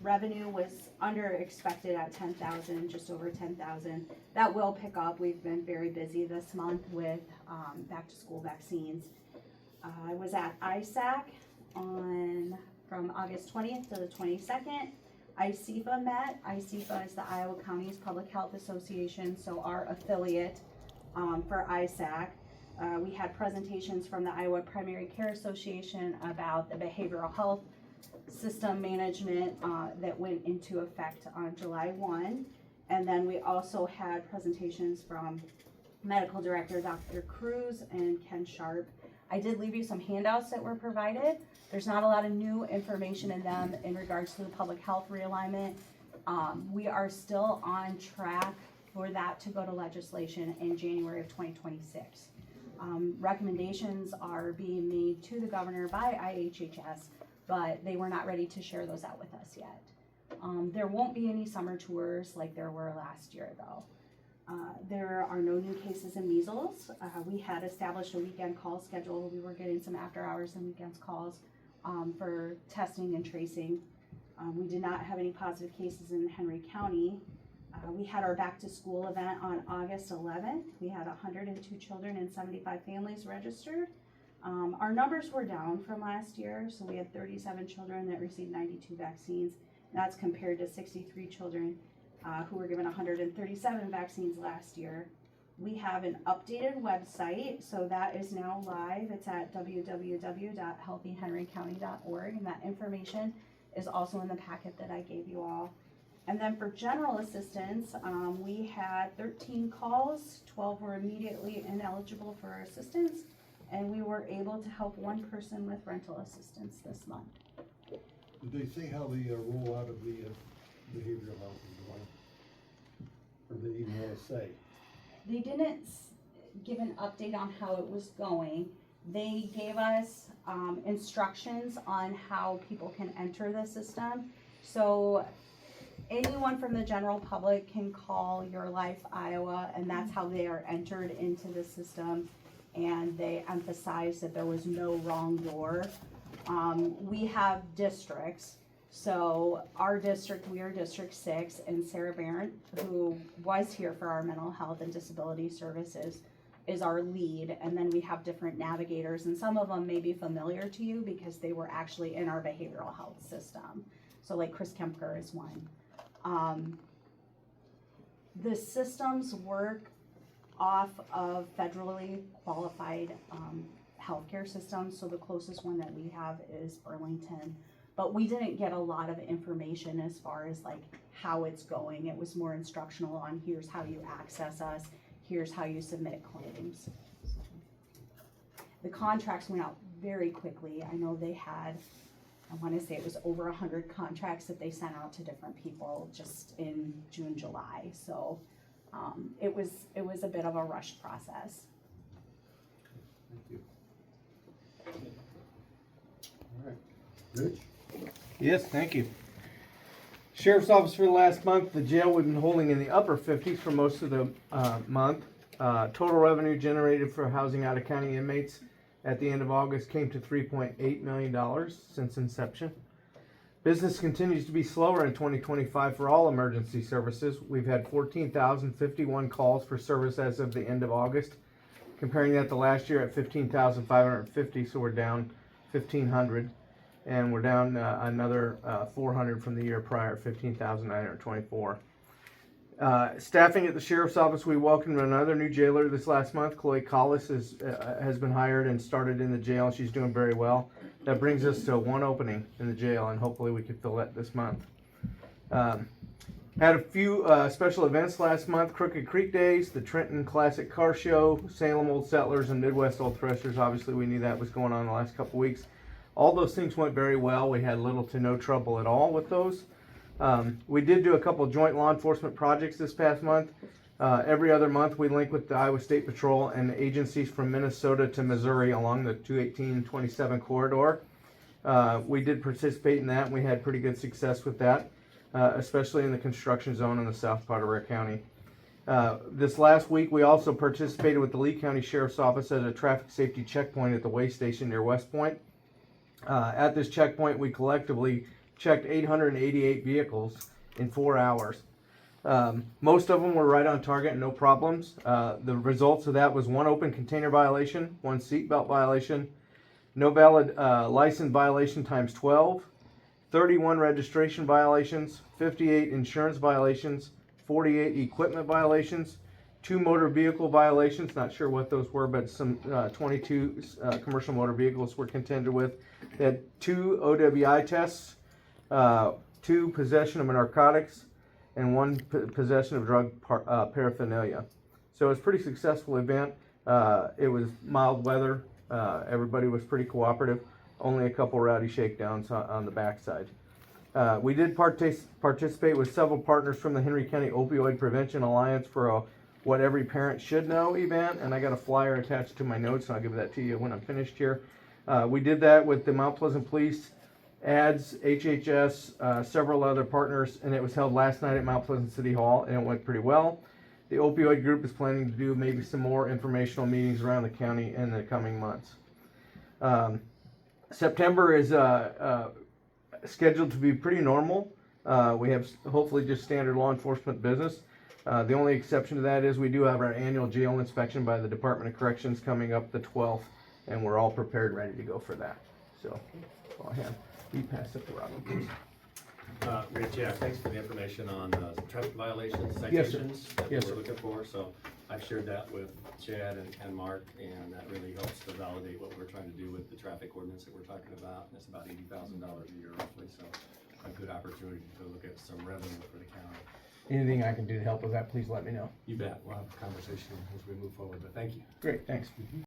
revenue was under expected at 10,000, just over 10,000. That will pick up. We've been very busy this month with back to school vaccines. I was at ISAC from August 20th to the 22nd. ICEFA met. ICEFA is the Iowa Counties Public Health Association, so our affiliate for ISAC. We had presentations from the Iowa Primary Care Association about the behavioral health system management that went into effect on July 1. And then we also had presentations from Medical Director Dr. Cruz and Ken Sharp. I did leave you some handouts that were provided. There's not a lot of new information in them in regards to the public health realignment. We are still on track for that to go to legislation in January of 2026. Recommendations are being made to the governor by IHHS, but they were not ready to share those out with us yet. There won't be any summer tours like there were last year though. There are no new cases in measles. We had established a weekend call schedule. We were getting some after hours and weekends calls for testing and tracing. We did not have any positive cases in Henry County. We had our back to school event on August 11th. We had 102 children and 75 families registered. Our numbers were down from last year, so we had 37 children that received 92 vaccines. That's compared to 63 children who were given 137 vaccines last year. We have an updated website, so that is now live. It's at www.healthyhenrycounty.org, and that information is also in the packet that I gave you all. And then for general assistance, we had 13 calls, 12 were immediately ineligible for assistance, and we were able to help one person with rental assistance this month. Did they say how the rollout of the behavioral health is going? Or did they even want to say? They didn't give an update on how it was going. They gave us instructions on how people can enter the system. So anyone from the general public can call Your Life Iowa, and that's how they are entered into the system. And they emphasized that there was no wrong door. We have districts. So our district, we are District 6, and Sarah Barrett, who was here for our mental health and disability services, is our lead. And then we have different navigators, and some of them may be familiar to you because they were actually in our behavioral health system. So like Chris Kempker is one. The systems work off of federally qualified healthcare systems. So the closest one that we have is Burlington. But we didn't get a lot of information as far as like how it's going. It was more instructional on here's how you access us, here's how you submit claims. The contracts went out very quickly. I know they had, I want to say it was over 100 contracts that they sent out to different people just in June, July. So it was a bit of a rushed process. Thank you. All right, Rich? Yes, thank you. Sheriff's Office for the last month, the jail we've been holding in the upper 50s for most of the month. Total revenue generated for housing out of county inmates at the end of August came to $3.8 million since inception. Business continues to be slower in 2025 for all emergency services. We've had 14,051 calls for service as of the end of August, comparing that to last year at 15,550, so we're down 1,500. And we're down another 400 from the year prior, 15,924. Staffing at the Sheriff's Office, we welcomed another new jailer this last month. Chloe Collis has been hired and started in the jail, and she's doing very well. That brings us to one opening in the jail, and hopefully we can fill that this month. Had a few special events last month: Crooked Creek Days, the Trenton Classic Car Show, Salem Old Settlers, and Midwest Old Threshers. Obviously, we knew that was going on the last couple weeks. All those things went very well. We had little to no trouble at all with those. We did do a couple of joint law enforcement projects this past month. Every other month we link with the Iowa State Patrol and agencies from Minnesota to Missouri along the 218-27 corridor. We did participate in that, and we had pretty good success with that, especially in the construction zone in the south part of our county. This last week we also participated with the Lee County Sheriff's Office at a traffic safety checkpoint at the way station near West Point. At this checkpoint, we collectively checked 888 vehicles in 4 hours. Most of them were right on target and no problems. The results of that was 1 open container violation, 1 seatbelt violation, no valid license violation times 12, 31 registration violations, 58 insurance violations, 48 equipment violations, 2 motor vehicle violations, not sure what those were, but some 22 commercial motor vehicles were contended with. They had 2 OWI tests, 2 possession of narcotics, and 1 possession of drug paraphernalia. So it was a pretty successful event. It was mild weather. Everybody was pretty cooperative. Only a couple rowdy shakedowns on the backside. We did participate with several partners from the Henry County Opioid Prevention Alliance for a What Every Parent Should Know event, and I got a flyer attached to my notes, and I'll give that to you when I'm finished here. We did that with the Mount Pleasant Police, ADS, HHS, several other partners, and it was held last night at Mount Pleasant City Hall, and it went pretty well. The opioid group is planning to do maybe some more informational meetings around the county in the coming months. September is scheduled to be pretty normal. We have hopefully just standard law enforcement business. The only exception to that is we do have our annual jail inspection by the Department of Corrections coming up the 12th, and we're all prepared, ready to go for that. So, that's all I have. You pass it to Robin, please. Rich, yeah, thanks for the information on traffic violations, Yes, sir. citations that Yes, we're sir. looking for. So I've shared that with Chad and Mark, and that really helps to validate what we're trying to do with the traffic ordinance that we're talking about. That's about $80,000 a year roughly, so a good opportunity to look at some revenue for the county. Anything I can do to help with that, please let me know. You bet. We'll have a conversation as we move forward, but thank you. Great, thanks.